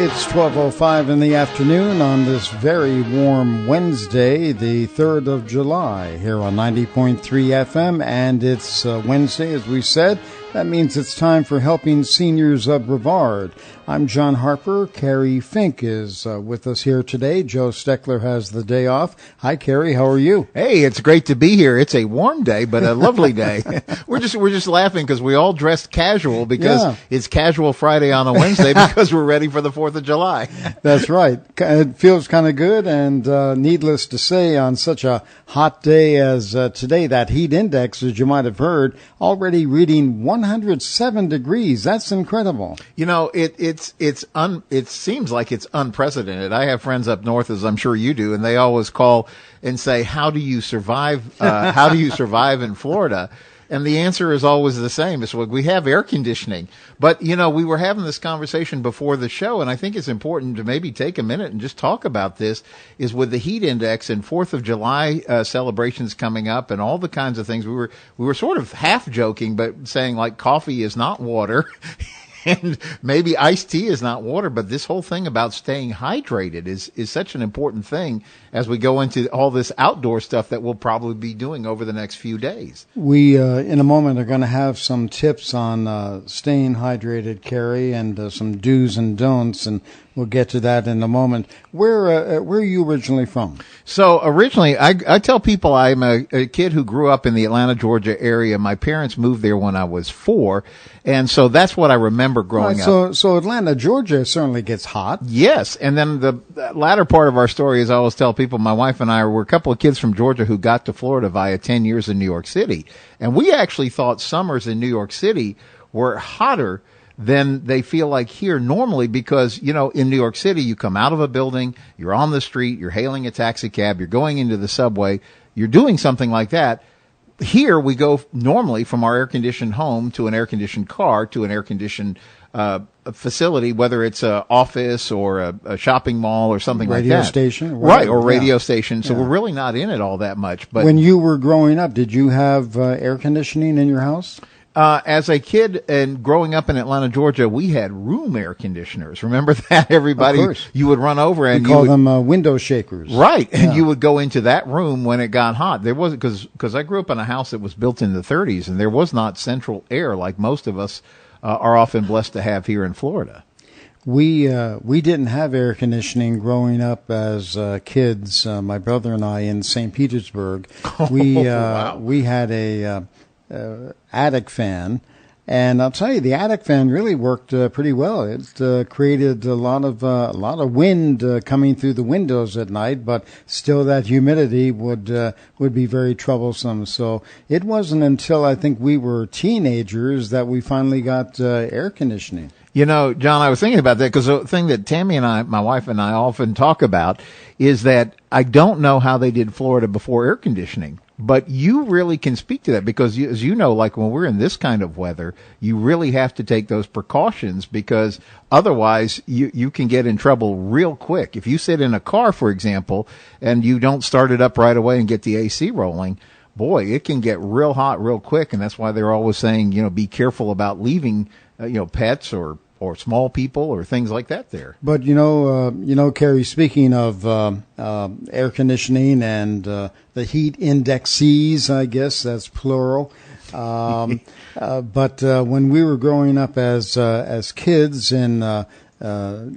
It's 12:05 in the afternoon on this very warm Wednesday, the 3rd of July, here on 90.3 FM, and it's Wednesday, as we said. That means it's time for Helping Seniors of Brevard. I'm John Harper. Kerry Fink is with us here today. Joe Steckler has the day off. Hi, Kerry. How are you? Hey, it's great to be here. It's a warm day, but a lovely day. We're just laughing because we all dressed casual because It's Casual Friday on a Wednesday because we're ready for the 4th of July. That's right. It feels kind of good, and needless to say, on such a hot day as today, that heat index, as you might have heard, already reading 107 degrees. That's incredible. You know, it seems like it's unprecedented. I have friends up north, as I'm sure you do, and they always call and say, "How do you survive? How do you survive in Florida?" And the answer is always the same. It's like, we have air conditioning. But, you know, we were having this conversation before the show, and I think it's important to maybe take a minute and just talk about this, is with the heat index and 4th of July celebrations coming up and all the kinds of things. We were sort of half joking, but saying, like, coffee is not water. And maybe iced tea is not water, but this whole thing about staying hydrated is such an important thing as we go into all this outdoor stuff that we'll probably be doing over the next few days. We, in a moment, are going to have some tips on staying hydrated, Kerry, and some do's and don'ts, and we'll get to that in a moment. Where are you originally from? So originally, I tell people I'm a kid who grew up in the Atlanta, Georgia area. My parents moved there when I was 4, and so that's what I remember growing up. So Atlanta, Georgia certainly gets hot. Yes, and then the latter part of our story is I always tell people, my wife and I were a couple of kids from Georgia who got to Florida via 10 years in New York City, and we actually thought summers in New York City were hotter than they feel like here normally because, you know, in New York City, you come out of a building, you're on the street, you're hailing a taxi cab, you're going into the subway, you're doing something like that. Here we go normally from our air-conditioned home to an air-conditioned car to an air-conditioned facility, whether it's an office or a shopping mall or something like that. Radio station. Right, or radio station. So we're really not in it all that much. But when you were growing up, did you have air conditioning in your house? As a kid and growing up in Atlanta, Georgia, we had room air conditioners. Remember that? Everybody, of course. You would run over and we call them window shakers. Right. And you would go into that room when it got hot. There wasn't, because I grew up in a house that was built in the 30s and there was not central air like most of us are often blessed to have here in Florida. We didn't have air conditioning growing up as kids. My brother and I in St. Petersburg, Wow. we had a attic fan, and I'll tell you, the attic fan really worked pretty well. It created a lot of wind coming through the windows at night, but still that humidity would be very troublesome. So it wasn't until I think we were teenagers that we finally got air conditioning. You know, John, I was thinking about that because the thing that Tammy and I, my wife and I, often talk about is that I don't know how they did Florida before air conditioning. But you really can speak to that because, as you know, like when we're in this kind of weather, you really have to take those precautions because otherwise you can get in trouble real quick. If you sit in a car, for example, and you don't start it up right away and get the AC rolling, boy, it can get real hot real quick. And that's why they're always saying, you know, be careful about leaving, pets or small people or things like that there. But, Kerry, speaking of air conditioning and the heat indexes, I guess that's plural. But when we were growing up as kids in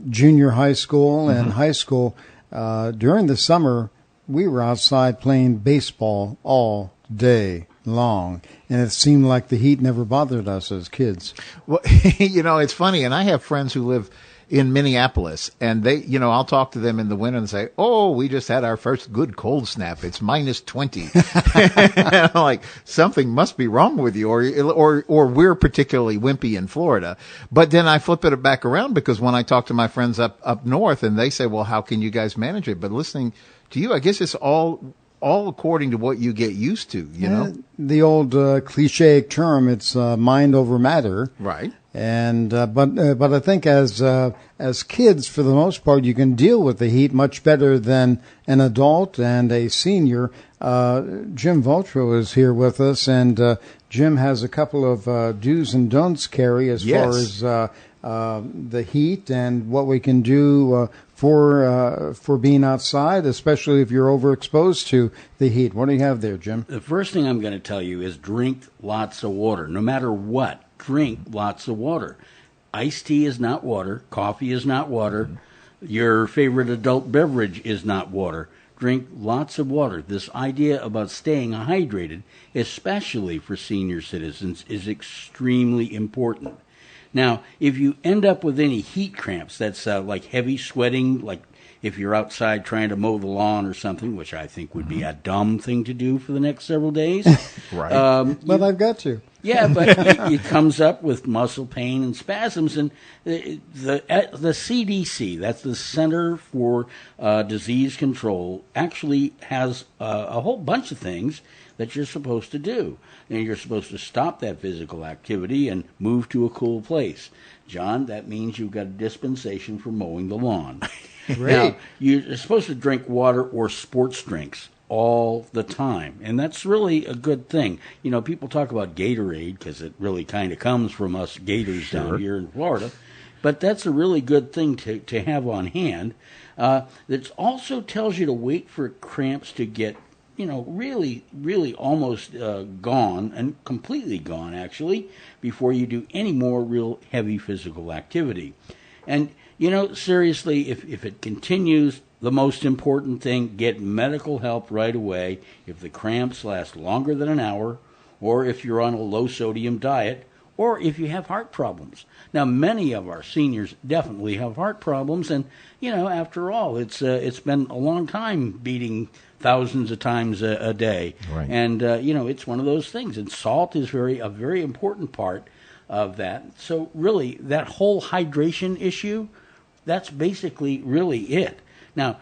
junior high school and high school, during the summer, we were outside playing baseball all day long, and it seemed like the heat never bothered us as kids. Well, it's funny, and I have friends who live in Minneapolis, and they, I'll talk to them in the winter and say, "Oh, we just had our first good cold snap. It's minus 20." And I'm like, something must be wrong with you, or we're particularly wimpy in Florida. But then I flip it back around because when I talk to my friends up north, and they say, "Well, how can you guys manage it?" But listening to you, I guess it's all according to what you get used to, you know? The old cliche term, it's mind over matter. Right. And but I think as kids, for the most part, you can deal with the heat much better than an adult and a senior. Jim Vautrot is here with us, and Jim has a couple of do's and don'ts, Kerry, as far as the heat and what we can do for being outside, especially if you're overexposed to the heat. What do you have there, Jim? The first thing I'm going to tell you is drink lots of water. No matter what, drink lots of water. Iced tea is not water. Coffee is not water. Your favorite adult beverage is not water. Drink lots of water. This idea about staying hydrated, especially for senior citizens, is extremely important. Now, if you end up with any heat cramps, that's like heavy sweating, like if you're outside trying to mow the lawn or something, which I think would be a dumb thing to do for the next several days. Right. But I've got to. Yeah, but it comes up with muscle pain and spasms. And the CDC, that's the Center for Disease Control, actually has a whole bunch of things that you're supposed to do. And you're supposed to stop that physical activity and move to a cool place. John, that means you've got a dispensation for mowing the lawn. Now, you're supposed to drink water or sports drinks all the time, and that's really a good thing. You know, people talk about Gatorade because it really kind of comes from us Gators down here in Florida, but that's a really good thing to have on hand. That also tells you to wait for cramps to get, really, really almost gone, and completely gone, actually, before you do any more real heavy physical activity. And, seriously, if it continues, the most important thing, get medical help right away if the cramps last longer than an hour, or if you're on a low-sodium diet, or if you have heart problems. Now, many of our seniors definitely have heart problems, and, after all, it's been a long time beating thousands of times a day. Right. And, it's one of those things. And salt is a very important part of that. So, really, that whole hydration issue, that's basically really it. Now,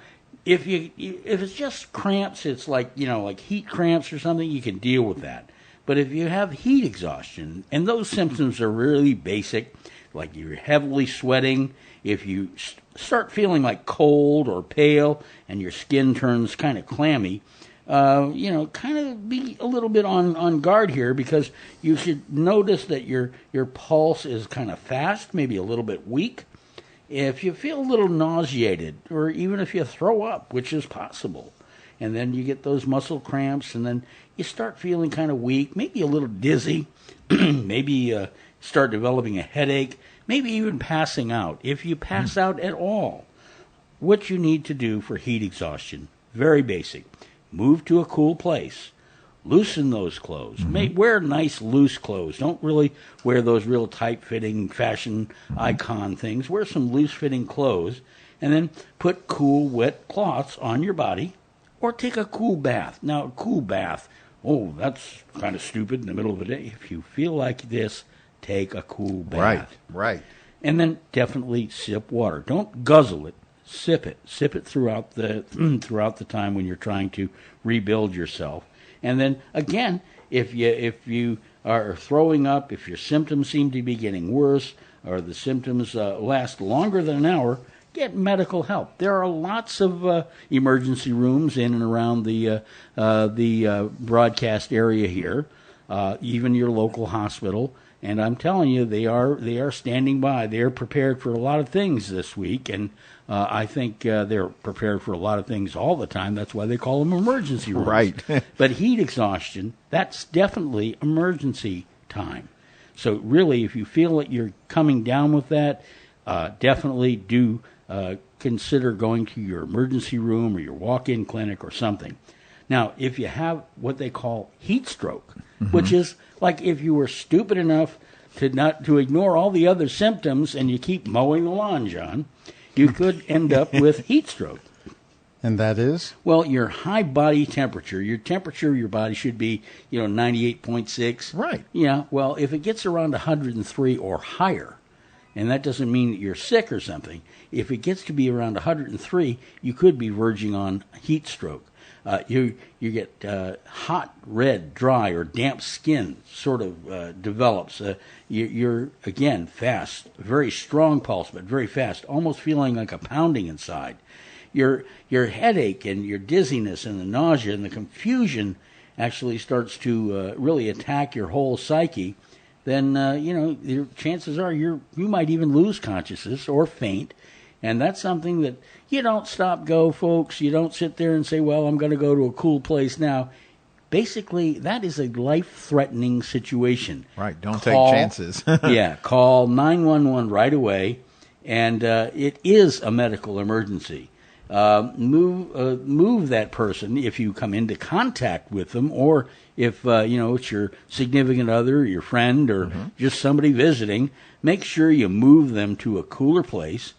if it's just cramps, it's like heat cramps or something, you can deal with that. But if you have heat exhaustion, and those symptoms are really basic, like you're heavily sweating, if you start feeling like cold or pale, and your skin turns kind of clammy, kind of be a little bit on guard here, because you should notice that your pulse is kind of fast, maybe a little bit weak. If you feel a little nauseated, or even if you throw up, which is possible, and then you get those muscle cramps, and then you start feeling kind of weak, maybe a little dizzy, maybe start developing a headache, maybe even passing out. If you pass out at all, what you need to do for heat exhaustion, very basic. Move to a cool place. Loosen those clothes. Wear nice loose clothes. Don't really wear those real tight-fitting fashion icon things. Wear some loose-fitting clothes, and then put cool, wet cloths on your body, or take a cool bath. Now, a cool bath, that's kind of stupid in the middle of the day. If you feel like this, take a cool bath. Right. And then definitely sip water. Don't guzzle it. Sip it. Sip it throughout the time when you're trying to rebuild yourself. And then, again, if you are throwing up, if your symptoms seem to be getting worse, or the symptoms last longer than an hour, get medical help. There are lots of emergency rooms in and around the broadcast area here, even your local hospital. And I'm telling you, they are standing by. They are prepared for a lot of things this week, and I think they're prepared for a lot of things all the time. That's why they call them emergency rooms. Right. But heat exhaustion, that's definitely emergency time. So really, if you feel that you're coming down with that, definitely do consider going to your emergency room or your walk-in clinic or something. Now, if you have what they call heat stroke, which is like if you were stupid enough to ignore all the other symptoms and you keep mowing the lawn, John, you could end up with heat stroke. And that is? Well, your high body temperature, your temperature of your body should be, 98.6. Right. Yeah, well, if it gets around 103 or higher, and that doesn't mean that you're sick or something, if it gets to be around 103, you could be verging on heat stroke. You get hot, red, dry, or damp skin sort of develops. You're, again, fast, very strong pulse, but very fast, almost feeling like a pounding inside. Your headache and your dizziness and the nausea and the confusion actually starts to really attack your whole psyche. then your chances are you might even lose consciousness or faint, and that's something that you don't stop go, folks. You don't sit there and say, "Well, I'm going to go to a cool place now." Basically, that is a life-threatening situation. Right. Don't take chances. Yeah, call 911 right away, and it is a medical emergency. Move that person if you come into contact with them, or if it's your significant other, your friend, or just somebody visiting. Make sure you move them to a cooler place.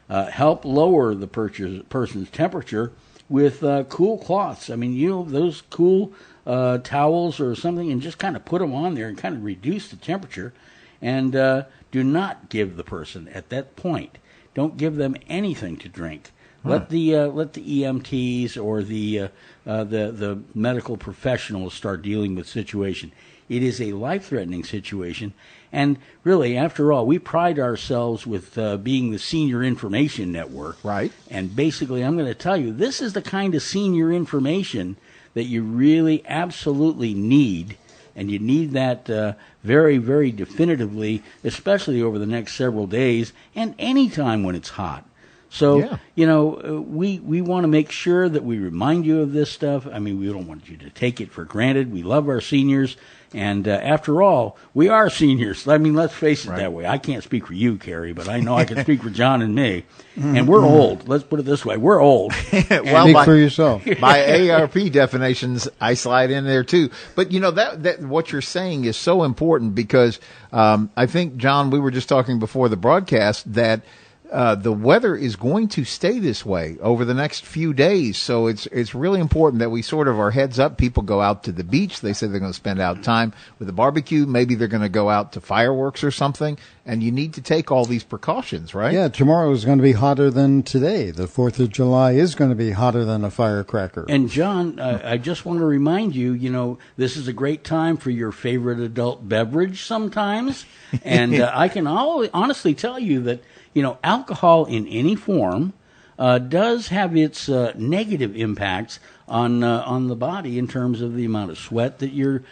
Help lower the person's temperature with cool cloths. I mean, those cool towels or something, and just kind of put them on there and kind of reduce the temperature. And do not give the person at that point. Don't give them anything to drink. Let the EMTs or the medical professionals start dealing with the situation. It is a life-threatening situation, and really, after all, we pride ourselves with being the senior information network. Right. And basically, I'm going to tell you, this is the kind of senior information that you really absolutely need, and you need that very, very definitively, especially over the next several days and any time when it's hot. So, we want to make sure that we remind you of this stuff. I mean, we don't want you to take it for granted. We love our seniors. And after all, we are seniors. I mean, let's face it that way. I can't speak for you, Kerry, but I know I can speak for John and me. And we're old. Let's put it this way. We're old. Well, speak for yourself. By ARP definitions, I slide in there too. But, that what you're saying is so important because I think, John, we were just talking before the broadcast that the weather is going to stay this way over the next few days. So it's really important that we sort of are heads up. People go out to the beach. They say they're going to spend out time with a barbecue. Maybe they're going to go out to fireworks or something. And you need to take all these precautions, right? Yeah, tomorrow is going to be hotter than today. The 4th of July is going to be hotter than a firecracker. And, John, I just want to remind you, this is a great time for your favorite adult beverage sometimes. And I can honestly tell you that, alcohol in any form does have its negative impacts on the body in terms of the amount of sweat that you're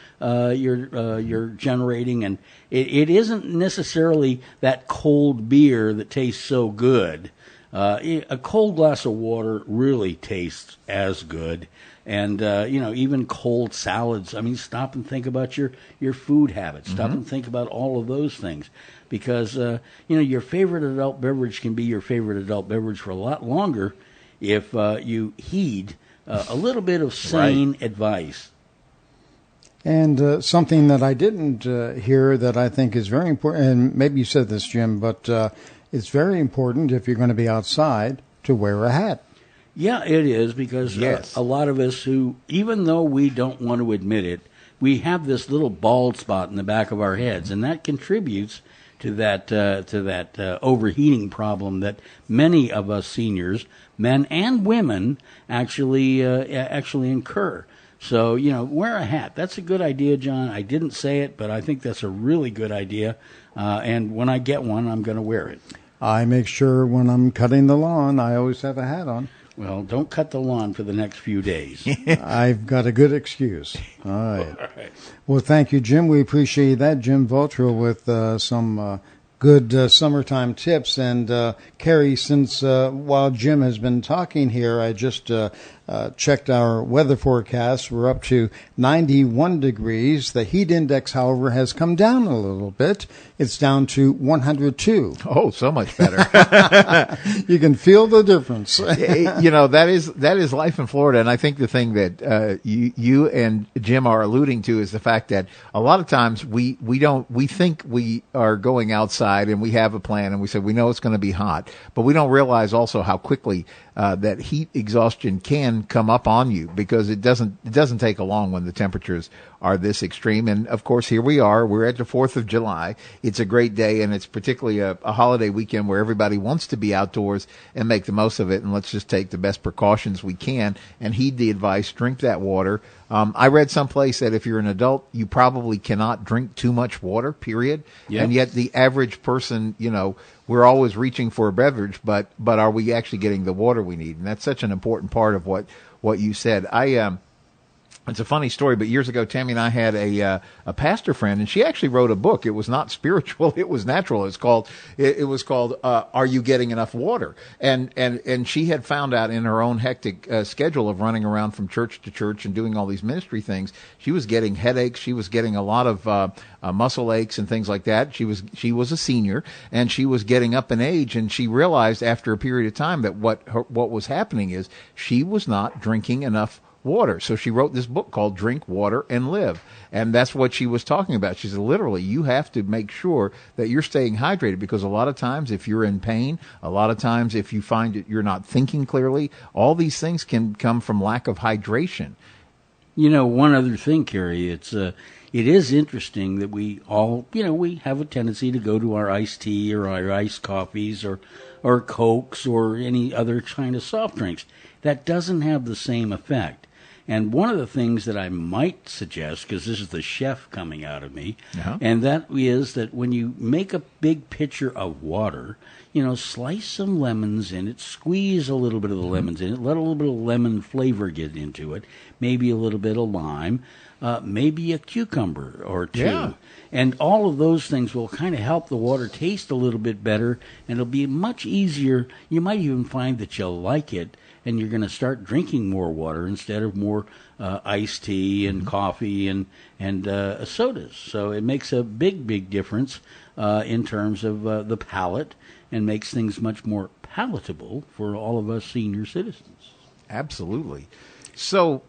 generating, and it isn't necessarily that cold beer that tastes so good. A cold glass of water really tastes as good. And, even cold salads. I mean, stop and think about your food habits. Stop and think about all of those things. Because, your favorite adult beverage can be your favorite adult beverage for a lot longer if you heed a little bit of sane advice. And something that I didn't hear that I think is very important, and maybe you said this, Jim, but it's very important if you're going to be outside to wear a hat. Yeah, it is, because a lot of us who, even though we don't want to admit it, we have this little bald spot in the back of our heads, and that contributes to that overheating problem that many of us seniors, men and women, actually incur. So, wear a hat. That's a good idea, John. I didn't say it, but I think that's a really good idea. And when I get one, I'm going to wear it. I make sure when I'm cutting the lawn, I always have a hat on. Well, don't cut the lawn for the next few days. I've got a good excuse. All right. All right. Well, thank you, Jim. We appreciate that. Jim Vautrot with some good summertime tips. And Kerry, since while Jim has been talking here, I just checked our weather forecast. We're up to 91 degrees. The heat index, however, has come down a little bit. It's down to 102. Oh, so much better. You can feel the difference. That is life in Florida. And I think the thing that you and Jim are alluding to is the fact that a lot of times we think we are going outside and we have a plan and we say we know it's going to be hot, but we don't realize also how quickly that heat exhaustion can come up on you, because it doesn't take long when the temperatures are this extreme. And of course, here we are. We're at the 4th of July. It's a great day, and it's particularly a holiday weekend where everybody wants to be outdoors and make the most of it. And let's just take the best precautions we can and heed the advice. Drink that water. I read someplace that if you're an adult, you probably cannot drink too much water, period. Yep. And yet the average person, we're always reaching for a beverage, but are we actually getting the water we need? And that's such an important part of what you said. It's a funny story, but years ago, Tammy and I had a pastor friend, and she actually wrote a book. It was not spiritual; it was natural. It was called "Are You Getting Enough Water?" And she had found out in her own hectic schedule of running around from church to church and doing all these ministry things, she was getting headaches. She was getting a lot of muscle aches and things like that. She was a senior, and she was getting up in age, and she realized after a period of time that what was happening is she was not drinking enough water. So she wrote this book called Drink Water and Live. And that's what she was talking about. She said, literally, you have to make sure that you're staying hydrated, because a lot of times if you're in pain, a lot of times if you find that you're not thinking clearly, all these things can come from lack of hydration. You know, one other thing, Kerry, it is interesting that we all, we have a tendency to go to our iced tea or our iced coffees or Cokes or any other kind of soft drinks. That doesn't have the same effect. And one of the things that I might suggest, because this is the chef coming out of me, and that is that when you make a big pitcher of water, slice some lemons in it, squeeze a little bit of the lemons in it, let a little bit of lemon flavor get into it, maybe a little bit of lime, maybe a cucumber or two. Yeah. And all of those things will kind of help the water taste a little bit better, and it'll be much easier. You might even find that you'll like it, and you're going to start drinking more water instead of more iced tea and coffee and sodas. So it makes a big, big difference in terms of the palate, and makes things much more palatable for all of us senior citizens. Absolutely. So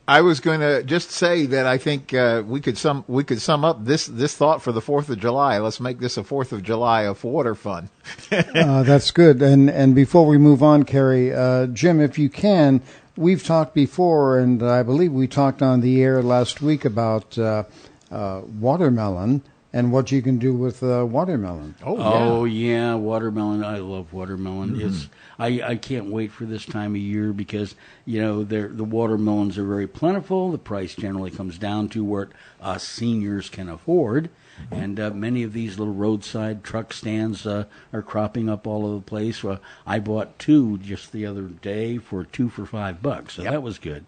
I was going to just say that I think we could sum up this thought for the 4th of July. Let's make this a 4th of July of water fun. That's good. And before we move on, Kerry, Jim, if you can, we've talked before, and I believe we talked on the air last week about watermelon and what you can do with watermelon. Oh yeah, watermelon. I love watermelon. Mm-hmm. I can't wait for this time of year, because the watermelons are very plentiful. The price generally comes down to what us seniors can afford, and many of these little roadside truck stands are cropping up all over the place. I bought 2 just the other day for $2 for $5, so that was good.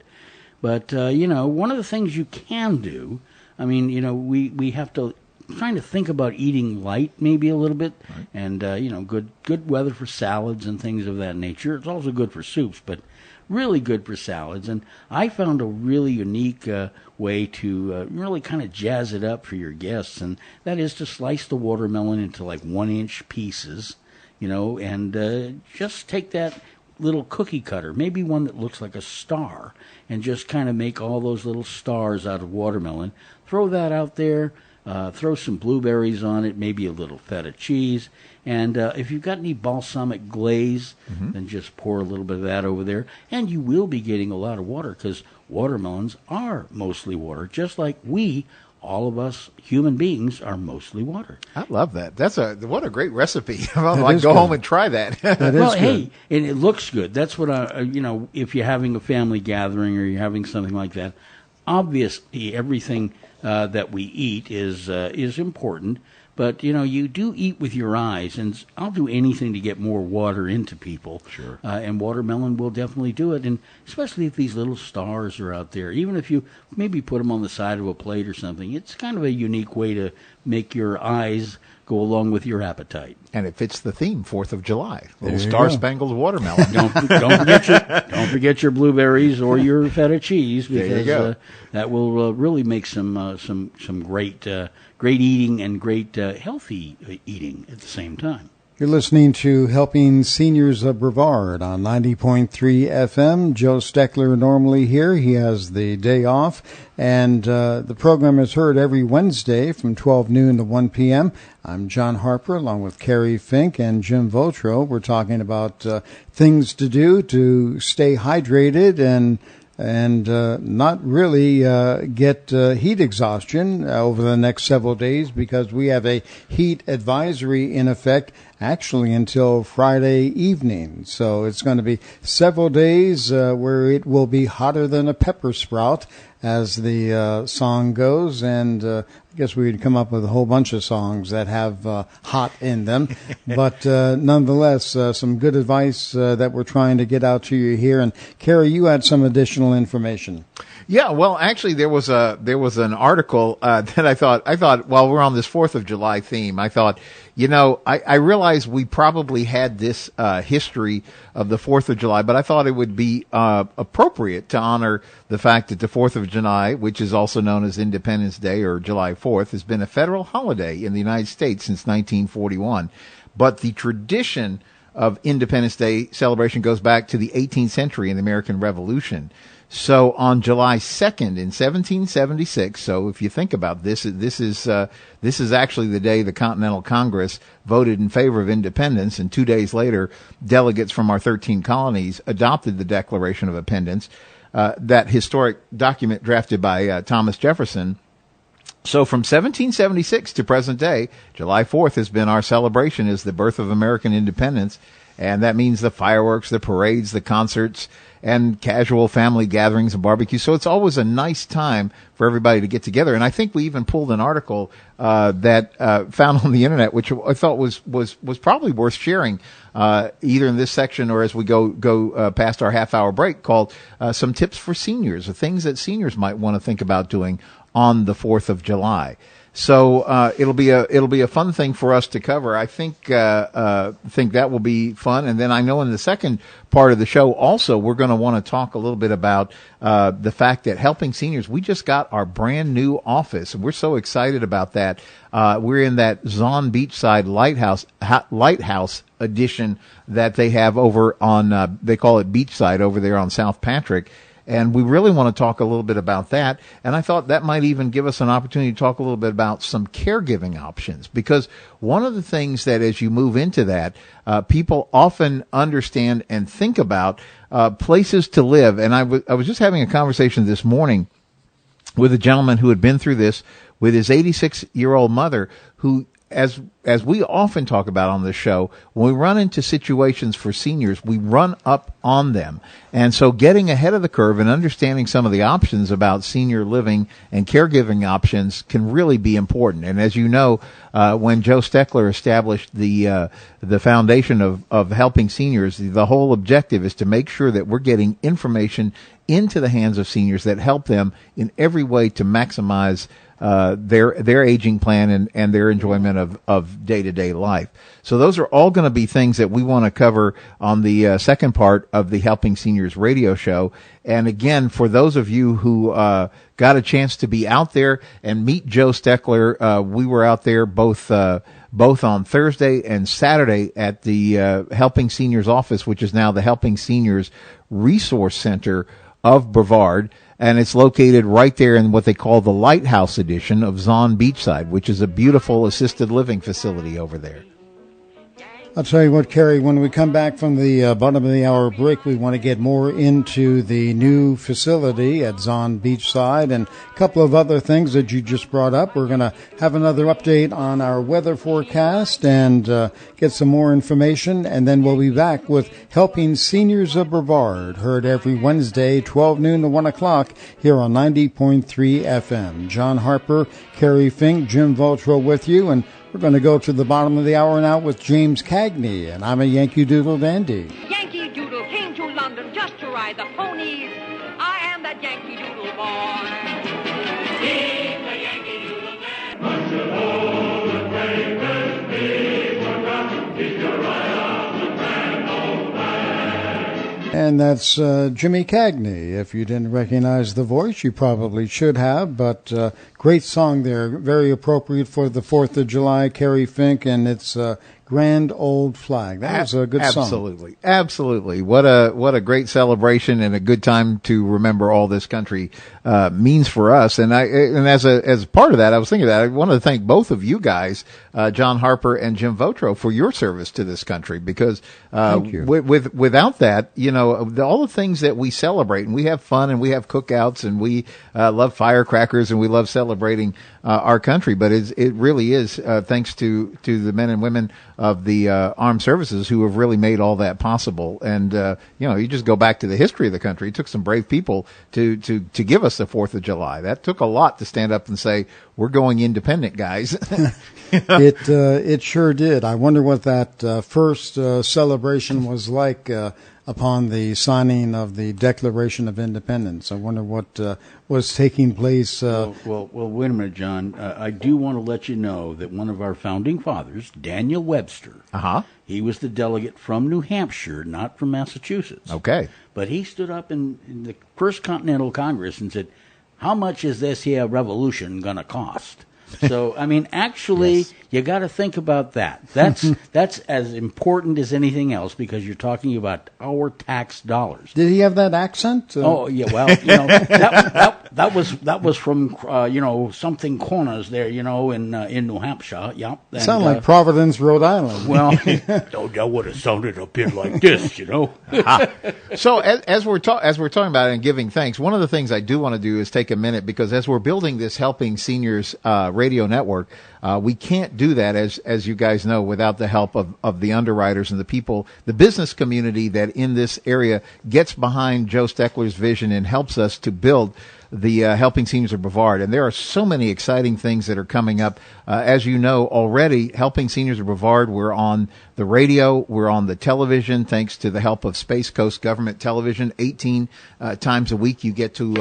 But one of the things you can do, we have to trying to think about eating light maybe a little bit, right. And good weather for salads and things of that nature. It's also good for soups, but really good for salads. And I found a really unique way to really kind of jazz it up for your guests, and that is to slice the watermelon into like 1-inch pieces, and just take that little cookie cutter, maybe one that looks like a star, and just kind of make all those little stars out of watermelon. Throw that out there. Throw some blueberries on it, maybe a little feta cheese. And if you've got any balsamic glaze, then just pour a little bit of that over there. And you will be getting a lot of water, because watermelons are mostly water, just like all of us human beings are mostly water. I love that. What a great recipe. I'd like to go home and try that. Hey, and it looks good. That's what if you're having a family gathering or you're having something like that, obviously everything that we eat is important, but you do eat with your eyes, and I'll do anything to get more water into people. Sure. And watermelon will definitely do it, and especially if these little stars are out there. Even if you maybe put them on the side of a plate or something, it's kind of a unique way to make your eyes go along with your appetite. And it fits the theme, 4th of July. Little Star-Spangled Watermelon. Don't forget your blueberries or your feta cheese, because that will really make some great eating and great healthy eating at the same time. You're listening to Helping Seniors of Brevard on 90.3 FM. Joe Steckler normally here. He has the day off. And the program is heard every Wednesday from 12 noon to 1 p.m. I'm John Harper, along with Kerry, Fink, and Jim Vautrot. We're talking about things to do to stay hydrated and not really get heat exhaustion over the next several days, because we have a heat advisory in effect actually until Friday evening. So it's going to be several days where it will be hotter than a pepper sprout, as the song goes, and I guess we'd come up with a whole bunch of songs that have hot in them. But nonetheless, some good advice that we're trying to get out to you here. And Kerry, you had some additional information. Yeah, well, actually, there was an article that I thought while we're on this 4th of July theme, I thought, I realized we probably had this history of the 4th of July, but I thought it would be appropriate to honor the fact that the 4th of July, which is also known as Independence Day or July 4th, has been a federal holiday in the United States since 1941. But the tradition of Independence Day celebration goes back to the 18th century in the American Revolution. So on July 2nd in 1776, so if you think about this is actually the day the Continental Congress voted in favor of independence, and 2 days later, delegates from our 13 colonies adopted the Declaration of Independence, that historic document drafted by Thomas Jefferson. So from 1776 to present day, July 4th has been our celebration as the birth of American independence, and that means the fireworks, the parades, the concerts, and casual family gatherings and barbecues. So it's always a nice time for everybody to get together. And I think we even pulled an article that found on the internet, which I thought was probably worth sharing, either in this section or as we go past our half-hour break, called Some Tips for Seniors, the things that seniors might want to think about doing on the 4th of July. So it'll be a fun thing for us to cover. I think that will be fun. And then I know in the second part of the show also we're going to want to talk a little bit about the fact that helping seniors. We just got our brand new office, and we're so excited about that. We're in that Zon Beachside Lighthouse edition that they have over on they call it Beachside over there on South Patrick. And we really want to talk a little bit about that. And I thought that might even give us an opportunity to talk a little bit about some caregiving options. Because one of the things that as you move into that, people often understand and think about places to live. And I was just having a conversation this morning with a gentleman who had been through this with his 86-year-old mother, who, as we often talk about on this show, when we run into situations for seniors, we run up on them. And so getting ahead of the curve and understanding some of the options about senior living and caregiving options can really be important. And as you know, when Joe Steckler established the foundation of helping seniors, the whole objective is to make sure that we're getting information into the hands of seniors that help them in every way to maximize their aging plan and their enjoyment of day-to-day life. So those are all going to be things that we want to cover on the second part of the Helping Seniors radio show. And again, for those of you who got a chance to be out there and meet Joe Steckler, we were out there both on Thursday and Saturday at the Helping Seniors office, which is now the Helping Seniors Resource Center of Brevard. And it's located right there in what they call the Lighthouse edition of Zon Beachside, which is a beautiful assisted living facility over there. I'll tell you what, Kerry, when we come back from the bottom of the hour break, we want to get more into the new facility at Zon Beachside and a couple of other things that you just brought up. We're going to have another update on our weather forecast and get some more information, and then we'll be back with Helping Seniors of Brevard, heard every Wednesday, 12 noon to 1 o'clock, here on 90.3 FM. John Harper, Kerry Fink, Jim Vautrot with you, and we're going to go to the bottom of the hour now with James Cagney, and I'm a Yankee Doodle dandy. Yankee Doodle came to London just to ride the ponies. I am that Yankee Doodle boy. He's the Yankee Doodle man. Punch it all the papers, big one rock, keep your eye on the grand old man. And that's Jimmy Cagney. If you didn't recognize the voice, you probably should have, but great song there, very appropriate for the 4th of July, Kerry Fink, and it's Grand Old Flag. That was a good song. Absolutely. What a great celebration and a good time to remember all this country means for us. And as part of that, I was thinking that I wanted to thank both of you guys, John Harper and Jim Vautrot, for your service to this country, because without that, all the things that we celebrate, and we have fun and we have cookouts and we love firecrackers and we love celebrating our country. But it really is thanks to the men and women of the armed services who have really made all that possible. And you just go back to the history of the country. It took some brave people to give us the 4th of July. That took a lot to stand up and say, we're going independent, guys. It sure did. I wonder what that first celebration was like upon the signing of the Declaration of Independence. I wonder what was taking place. Well, wait a minute, John. I do want to let you know that one of our founding fathers, Daniel Webster, he was the delegate from New Hampshire, not from Massachusetts. Okay. But he stood up in the First Continental Congress and said, how much is this here revolution going to cost? So, I mean, actually, Yes. you got to think about that. That's as important as anything else because you're talking about our tax dollars. Did he have that accent? Oh yeah, well, that was from something corners there, in New Hampshire. Yeah, and, Sound like Providence, Rhode Island. Well, that would have sounded a bit like this, So as we're talking about it and giving thanks, one of the things I do want to do is take a minute because as we're building this Helping Seniors radio network, we can't do that, as you guys know, without the help of the underwriters and the people, the business community that in this area gets behind Joe Steckler's vision and helps us to build the Helping Seniors of Brevard. And there are so many exciting things that are coming up. As you know already, Helping Seniors of Brevard, we're on the radio, we're on the television, thanks to the help of Space Coast Government Television. 18 times a week you get to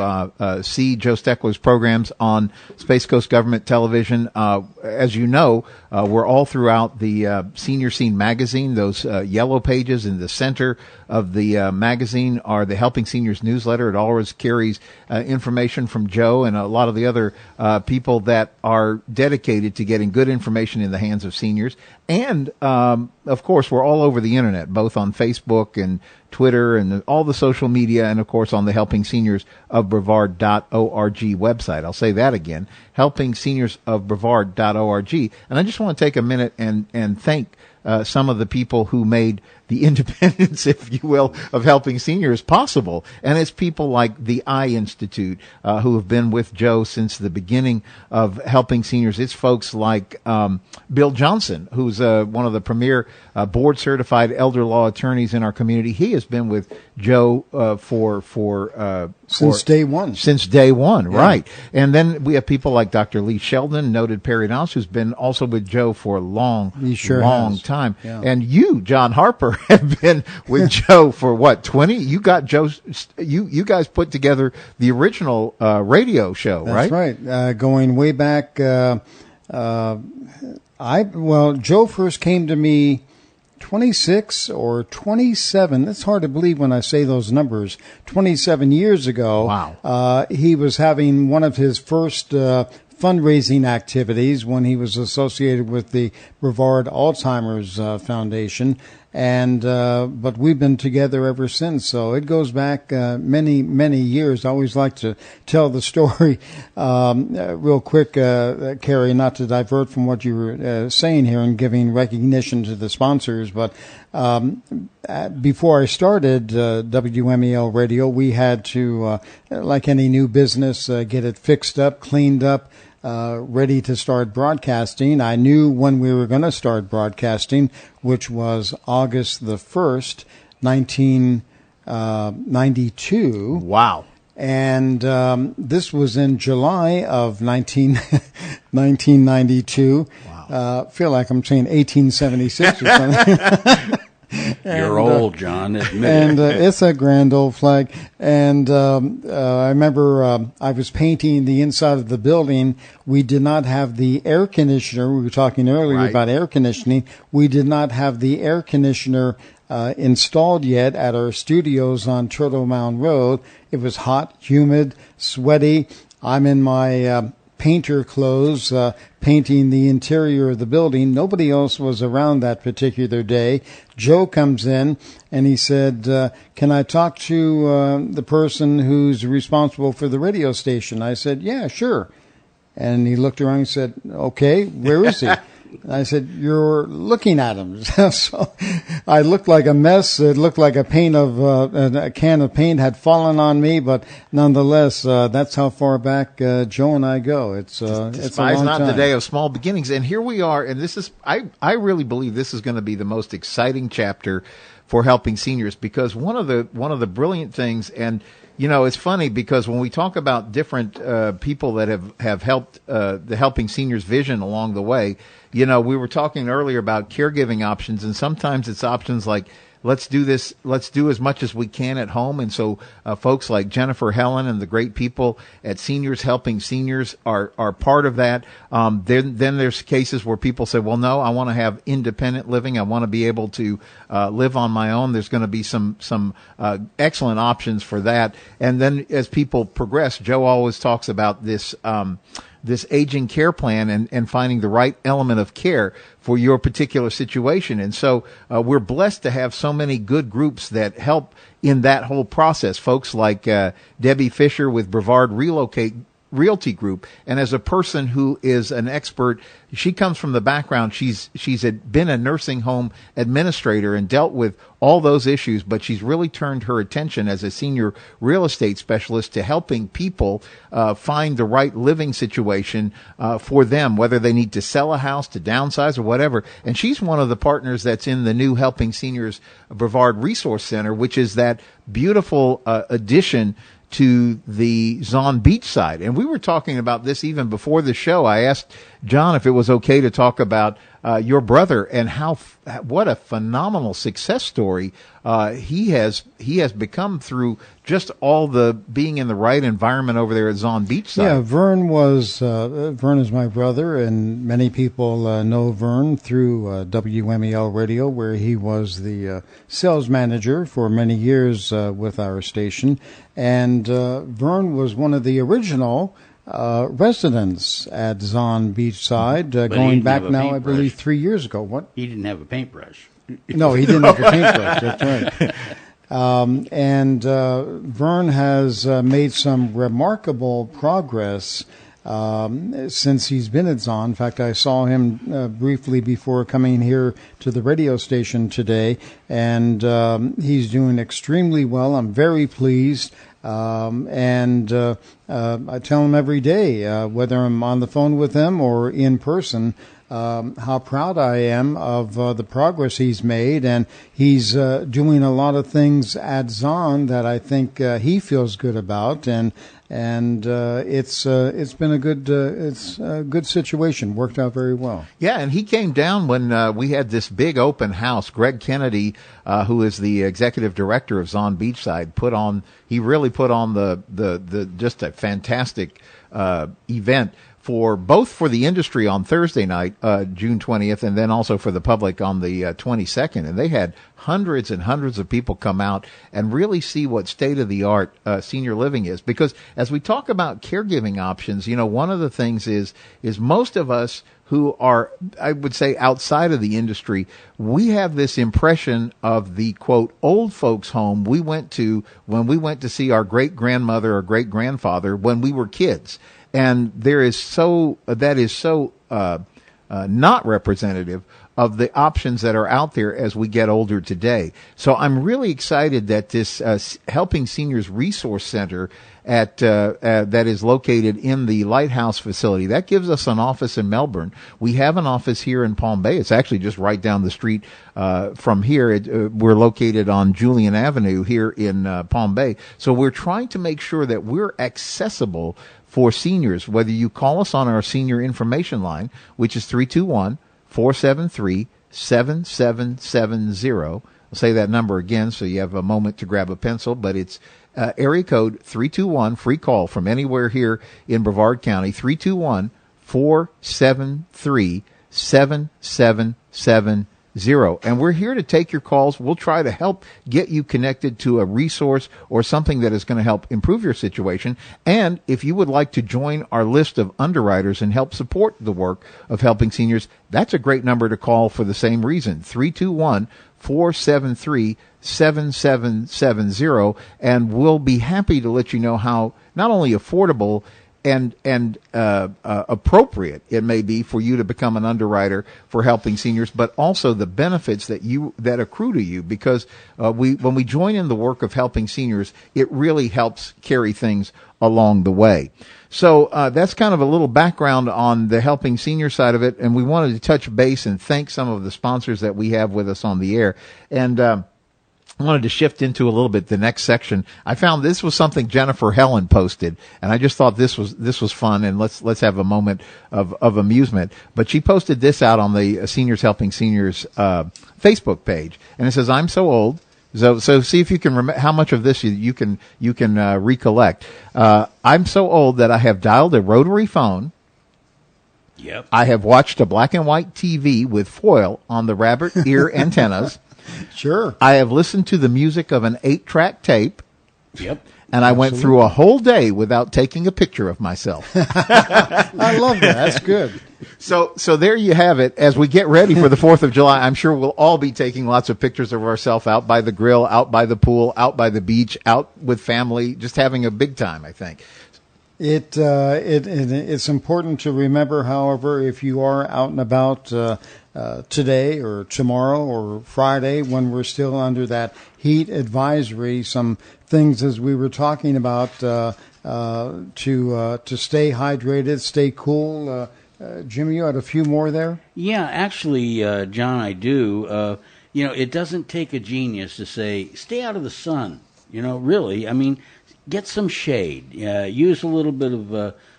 see Joe Steckler's programs on Space Coast Government Television. As you know, we're all throughout the Senior Scene magazine. Those yellow pages in the center of the magazine are the Helping Seniors newsletter. It always carries information from Joe and a lot of the other people that are dedicated to getting good information in the hands of seniors. And, of course, we're all over the internet, both on Facebook and Twitter and all the social media, and, of course, on the Helping Seniors of Brevard.org website. I'll say that again, Helping Seniors of Brevard.org. And I just want to take a minute and thank some of the people who made the independence, if you will, of Helping Seniors possible. And it's people like the Eye Institute, who have been with Joe since the beginning of Helping Seniors. It's folks like Bill Johnson, who's one of the premier board-certified elder law attorneys in our community. He has been with Joe since day one. Since day one, yeah. Right. And then we have people like Dr. Lee Sheldon, noted periodontist, who's been also with Joe for a long time. Yeah. And you, John Harper, have been with Joe for what, 20? You got Joe, you guys put together the original radio show, right? That's right. Going way back, Joe first came to me 26 or 27. That's hard to believe when I say those numbers. 27 years ago. Wow. He was having one of his first fundraising activities when he was associated with the Brevard Alzheimer's Foundation. And but we've been together ever since. So it goes back many, many years. I always like to tell the story real quick, Kerry, not to divert from what you were saying here and giving recognition to the sponsors. But before I started WMEL Radio, we had to, like any new business, get it fixed up, cleaned up, ready to start broadcasting. I knew when we were going to start broadcasting, which was August the 1st, 1992. Wow. And this was in July of 1992. Wow. Feel like I'm saying 1876 or something. You're old, John. Admit and it's a grand old flag. And I remember I was painting the inside of the building. We did not have the air conditioner. We were talking earlier about air conditioning. We did not have the air conditioner installed yet at our studios on Turtle Mound Road. It was hot, humid, sweaty. I'm in my painter clothes, painting the interior of the building. Nobody else was around that particular day. Joe comes in and he said, can I talk to the person who's responsible for the radio station? I said, yeah, sure. And he looked around and said, okay, where is he? And I said, "You're looking at them." So I looked like a mess. It looked like a can of paint had fallen on me, but nonetheless, that's how far back Joe and I go. It's a long not time. the day of small beginnings. And here we are, and this is, I really believe this is going to be the most exciting chapter for helping seniors, because one of the brilliant things, and you know, it's funny because when we talk about different people that have helped the Helping Seniors vision along the way, you know, we were talking earlier about caregiving options, and sometimes it's options like, let's do this, let's do as much as we can at home. And so folks like Jennifer Helen and the great people at Seniors Helping Seniors are part of that. Then there's cases where people say, well, no, I want to have independent living. I want to be able to live on my own. There's going to be some excellent options for that. And then as people progress, Joe always talks about this aging care plan and finding the right element of care for your particular situation. And so we're blessed to have so many good groups that help in that whole process. Folks like Debbie Fisher with Brevard Realty Group. And as a person who is an expert, she comes from the background. She's been a nursing home administrator and dealt with all those issues, but she's really turned her attention as a senior real estate specialist to helping people find the right living situation for them, whether they need to sell a house, to downsize, or whatever. And she's one of the partners that's in the new Helping Seniors Brevard Resource Center, which is that beautiful addition to the Zon Beach side. And we were talking about this even before the show. I asked John if it was okay to talk about your brother and what a phenomenal success story he has become through just all the being in the right environment over there at Zon Beach side. Yeah, Vern is my brother, and many people know Vern through WMEL Radio, where he was the sales manager for many years with our station. And Vern was one of the original residents at Zon Beachside, going back now, I believe, 3 years ago. What? He didn't have a paintbrush. No, he didn't have a paintbrush. That's right. And Vern has made some remarkable progress since he's been at Zon. In fact, I saw him briefly before coming here to the radio station today, and he's doing extremely well. I'm very pleased. And I tell him every day, whether I'm on the phone with him or in person, how proud I am of the progress he's made, and he's doing a lot of things at Zon that I think he feels good about, and it's been a good situation. Worked out very well. Yeah, and he came down when we had this big open house. Greg Kennedy, who is the executive director of Zon Beachside, he really put on the just a fantastic event for the industry on Thursday night, June 20th, and then also for the public on the 22nd. And they had hundreds and hundreds of people come out and really see what state-of-the-art senior living is. Because as we talk about caregiving options, you know, one of the things is most of us who are, I would say, outside of the industry, we have this impression of the, quote, old folks home we went to when we went to see our great-grandmother or great-grandfather when we were kids. And that is so not representative of the options that are out there as we get older today. So I'm really excited that this Helping Seniors Resource Center that is located in the Lighthouse facility, that gives us an office in Melbourne. We have an office here in Palm Bay. It's actually just right down the street from here. We're located on Julian Avenue here in Palm Bay. So we're trying to make sure that we're accessible for seniors, whether you call us on our senior information line, which is 321-473-7770. I'll say that number again so you have a moment to grab a pencil, but it's area code 321, free call from anywhere here in Brevard County, 321-473-7770. And we're here to take your calls. We'll try to help get you connected to a resource or something that is going to help improve your situation. And if you would like to join our list of underwriters and help support the work of helping seniors, that's a great number to call for the same reason, 321-473-7770. And we'll be happy to let you know how not only affordable and appropriate it may be for you to become an underwriter for helping seniors, but also the benefits that accrue to you, because when we join in the work of helping seniors, it really helps carry things along the way. So that's kind of a little background on the helping senior side of it, and we wanted to touch base and thank some of the sponsors that we have with us on the air. And I wanted to shift into a little bit the next section. I found this was something Jennifer Helen posted, and I just thought this was fun, and let's have a moment of amusement. But she posted this out on the Seniors Helping Seniors Facebook page, and it says, "I'm so old." So see if you can remember how much of this you can recollect. I'm so old that I have dialed a rotary phone. Yep. I have watched a black and white TV with foil on the rabbit ear antennas. Sure. I have listened to the music of an 8-track tape. Yep. And I went through a whole day without taking a picture of myself. I love that. That's good. So there you have it. As we get ready for the 4th of July, I'm sure we'll all be taking lots of pictures of ourselves out by the grill, out by the pool, out by the beach, out with family, just having a big time, I think. It's important to remember, however, if you are out and about today or tomorrow or Friday, when we're still under that heat advisory, some things as we were talking about to stay hydrated, stay cool. Jimmy, you had a few more there? Yeah, actually, John, I do. It doesn't take a genius to say, stay out of the sun. Really. I mean, get some shade. Use a little bit of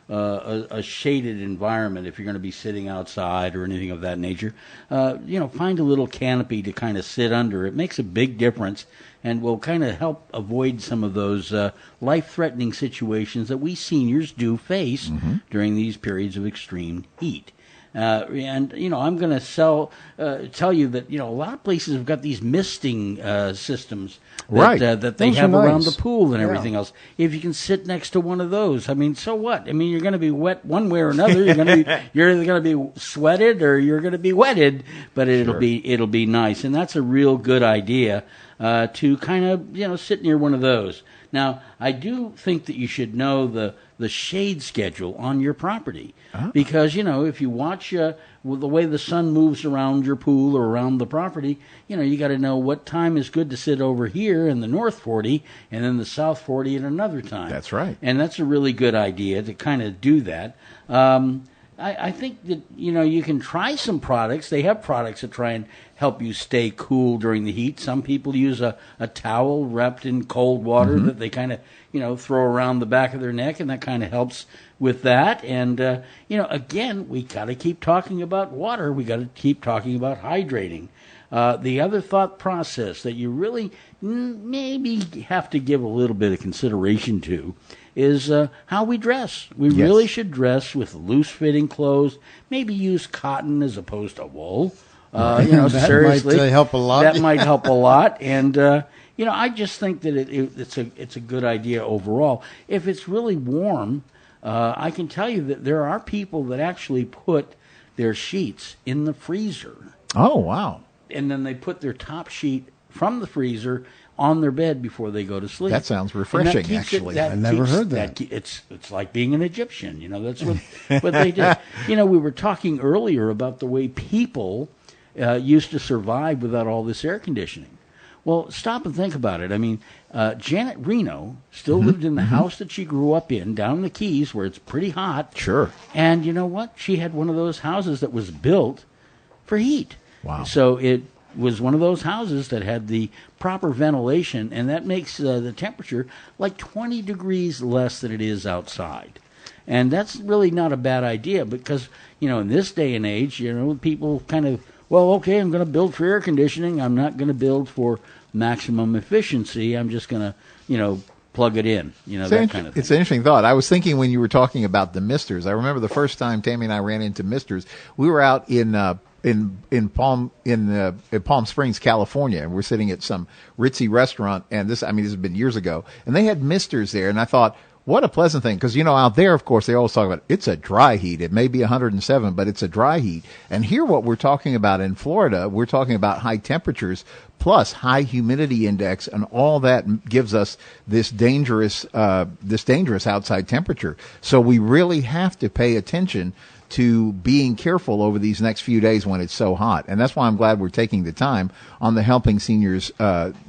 a shaded environment if you're going to be sitting outside or anything of that nature. Find a little canopy to kind of sit under. It makes a big difference and will kind of help avoid some of those life-threatening situations that we seniors do face during these periods of extreme heat. I'm going to tell you that, a lot of places have got these misting systems that they have around the pool and everything else. If you can sit next to one of those, I mean, so what? I mean, you're going to be wet one way or another. You're either going to be sweated or you're going to be wetted, but it'll be nice. And that's a real good idea to kind of, sit near one of those. Now, I do think that you should know the shade schedule on your property. Because, if you watch the way the sun moves around your pool or around the property, you got to know what time is good to sit over here in the North 40 and then the South 40 at another time. That's right. And that's a really good idea to kind of do that. I think that, you can try some products. They have products that try and help you stay cool during the heat. Some people use a towel wrapped in cold water that they kind of, throw around the back of their neck, and that kind of helps with that. And, again, we got to keep talking about water. We got to keep talking about hydrating. The other thought process that you really maybe have to give a little bit of consideration to is how we dress. We really should dress with loose-fitting clothes, maybe use cotton as opposed to wool. That seriously, might help a lot. That might help a lot. And, I just think that it's a good idea overall. If it's really warm, I can tell you that there are people that actually put their sheets in the freezer. Oh, wow. And then they put their top sheet from the freezer on their bed before they go to sleep. That sounds refreshing, actually. I never heard that. It's like being an Egyptian. That's what they did. We were talking earlier about the way people used to survive without all this air conditioning. Well, stop and think about it. I mean, Janet Reno still lived in the house that she grew up in down in the Keys where it's pretty hot. Sure. And you know what? She had one of those houses that was built for heat. Wow. So it was one of those houses that had the proper ventilation, and that makes the temperature like 20 degrees less than it is outside. And that's really not a bad idea because, in this day and age, people kind of, well, okay, I'm going to build for air conditioning. I'm not going to build for maximum efficiency. I'm just going to, plug it in, that kind of thing. It's an interesting thought. I was thinking when you were talking about the misters, I remember the first time Tammy and I ran into misters, we were out in Palm Springs, California, and we're sitting at some ritzy restaurant, and this has been years ago, and they had misters there, and I thought, what a pleasant thing. Because, out there, of course, they always talk about it's a dry heat. It may be 107, but it's a dry heat. And here what we're talking about in Florida, we're talking about high temperatures plus high humidity index, and all that gives us this dangerous outside temperature. So we really have to pay attention to being careful over these next few days when it's so hot. And that's why I'm glad we're taking the time on the Helping Seniors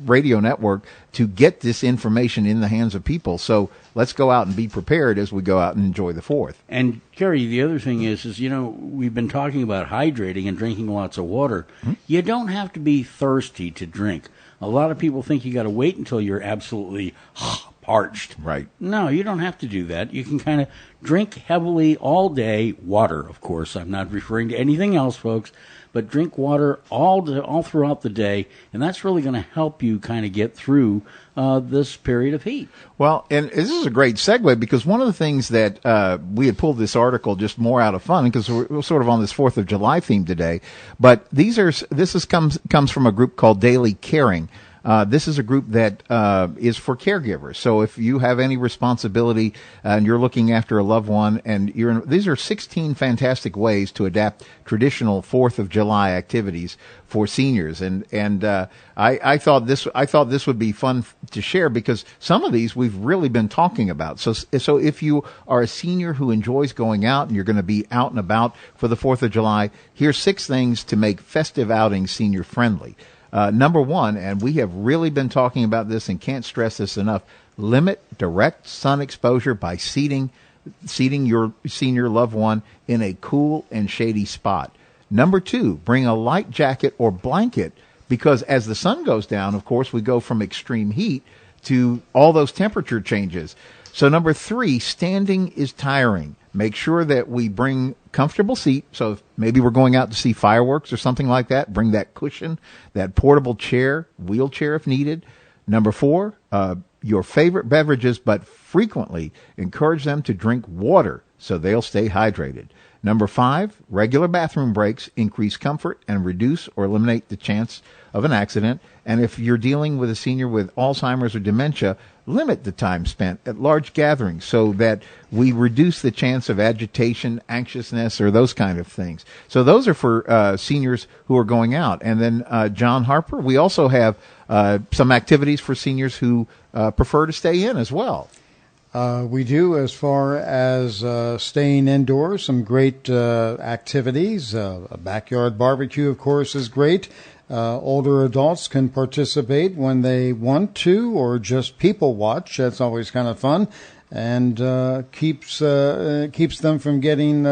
radio network to get this information in the hands of people. So let's go out and be prepared as we go out and enjoy the 4th. And Kerry, the other thing is we've been talking about hydrating and drinking lots of water. Mm-hmm. You don't have to be thirsty to drink. A lot of people think you got to wait until you're absolutely parched. Right. No, you don't have to do that. You can kind of drink heavily all day. Water, of course. I'm not referring to anything else, folks. But drink water all throughout the day, and that's really going to help you kind of get through this period of heat. Well, and this is a great segue, because one of the things that we had pulled this article just more out of fun, because we're sort of on this 4th of July theme today, but comes from a group called Daily Caring. This is a group that is for caregivers. So if you have any responsibility and you're looking after a loved one, and these are 16 fantastic ways to adapt traditional 4th of July activities for seniors. And I thought this would be fun to share, because some of these we've really been talking about. So if you are a senior who enjoys going out and you're going to be out and about for the 4th of July, here's 6 things to make festive outings senior friendly. Number 1, and we have really been talking about this and can't stress this enough, limit direct sun exposure by seating your senior loved one in a cool and shady spot. Number 2, bring a light jacket or blanket, because as the sun goes down, of course, we go from extreme heat to all those temperature changes. So number 3, standing is tiring. Make sure that we bring comfortable seat. So if maybe we're going out to see fireworks or something like that, bring that cushion, that portable chair, wheelchair if needed. Number 4, your favorite beverages, but frequently encourage them to drink water so they'll stay hydrated. Number 5, regular bathroom breaks increase comfort and reduce or eliminate the chance of an accident. And if you're dealing with a senior with Alzheimer's or dementia, limit the time spent at large gatherings so that we reduce the chance of agitation, anxiousness, or those kind of things. So those are for seniors who are going out. And then, John Harper, we also have some activities for seniors who prefer to stay in as well. We do, as far as staying indoors, some great activities. A backyard barbecue, of course, is great. Older adults can participate when they want to, or just people watch. That's always kind of fun, and keeps them from getting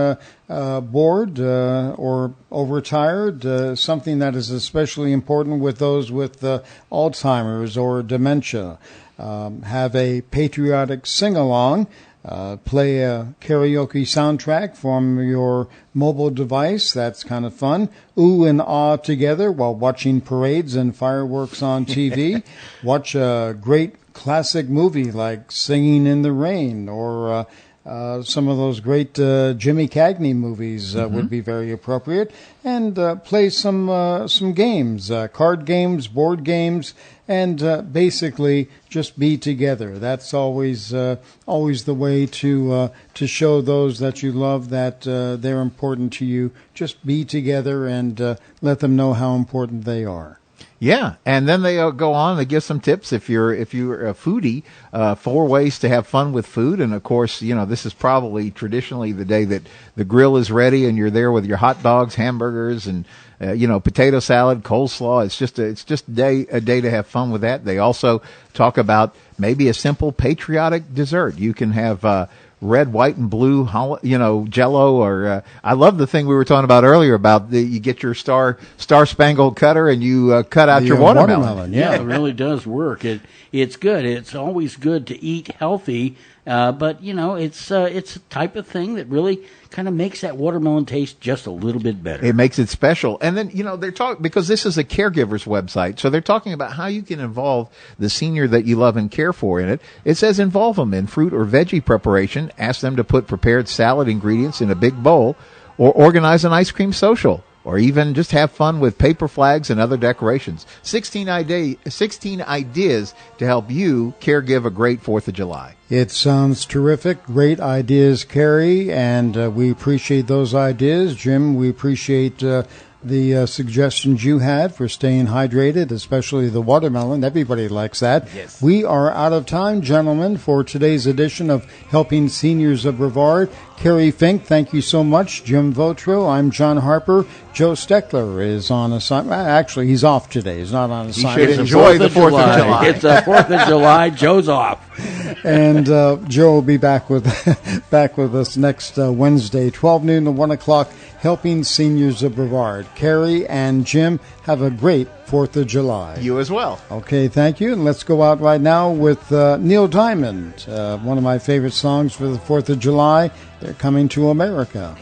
bored or overtired. Something that is especially important with those with Alzheimer's or dementia. Have a patriotic sing-along. Play a karaoke soundtrack from your mobile device. That's kind of fun. Ooh and ah together while watching parades and fireworks on TV. Watch a great classic movie like Singing in the Rain, or some of those great Jimmy Cagney movies would be very appropriate. And play some games, card games, board games, and basically just be together. That's always the way to show those that you love that they're important to you. Just be together and let them know how important they are. Yeah, and then they go on. They give some tips if you're a foodie, 4 ways to have fun with food. And of course, this is probably traditionally the day that the grill is ready and you're there with your hot dogs, hamburgers, and potato salad, coleslaw. It's just a day to have fun with that. They also talk about maybe a simple patriotic dessert. You can have red, white, and blue, Jell-O, or I love the thing we were talking about earlier about you get your star-spangled cutter and you cut out your watermelon. Yeah, it really does work. It's good. It's always good to eat healthy, but it's a type of thing that really kind of makes that watermelon taste just a little bit better. It makes it special. And then, they're talking, because this is a caregiver's website, so they're talking about how you can involve the senior that you love and care for in it. It says involve them in fruit or veggie preparation, ask them to put prepared salad ingredients in a big bowl, or organize an ice cream social, or even just have fun with paper flags and other decorations. 16 ideas to help you caregive a great 4th of July. It sounds terrific. Great ideas, Kerry, and we appreciate those ideas. Jim, we appreciate the suggestions you had for staying hydrated, especially the watermelon. Everybody likes that. Yes. We are out of time, gentlemen, for today's edition of Helping Seniors of Brevard. Kerry Fink, thank you so much. Jim Vautrot, I'm John Harper. Joe Steckler is on assignment. Actually, he's off today. He's not on assignment. He should enjoy the 4th of July. It's the 4th of July. Joe's off. And Joe will be back with us next Wednesday, 12 noon to 1 o'clock, Helping Seniors of Brevard. Kerry and Jim, have a great 4th of July. You as well. Okay, thank you. And let's go out right now with Neil Diamond, one of my favorite songs for the 4th of July. They're Coming to America.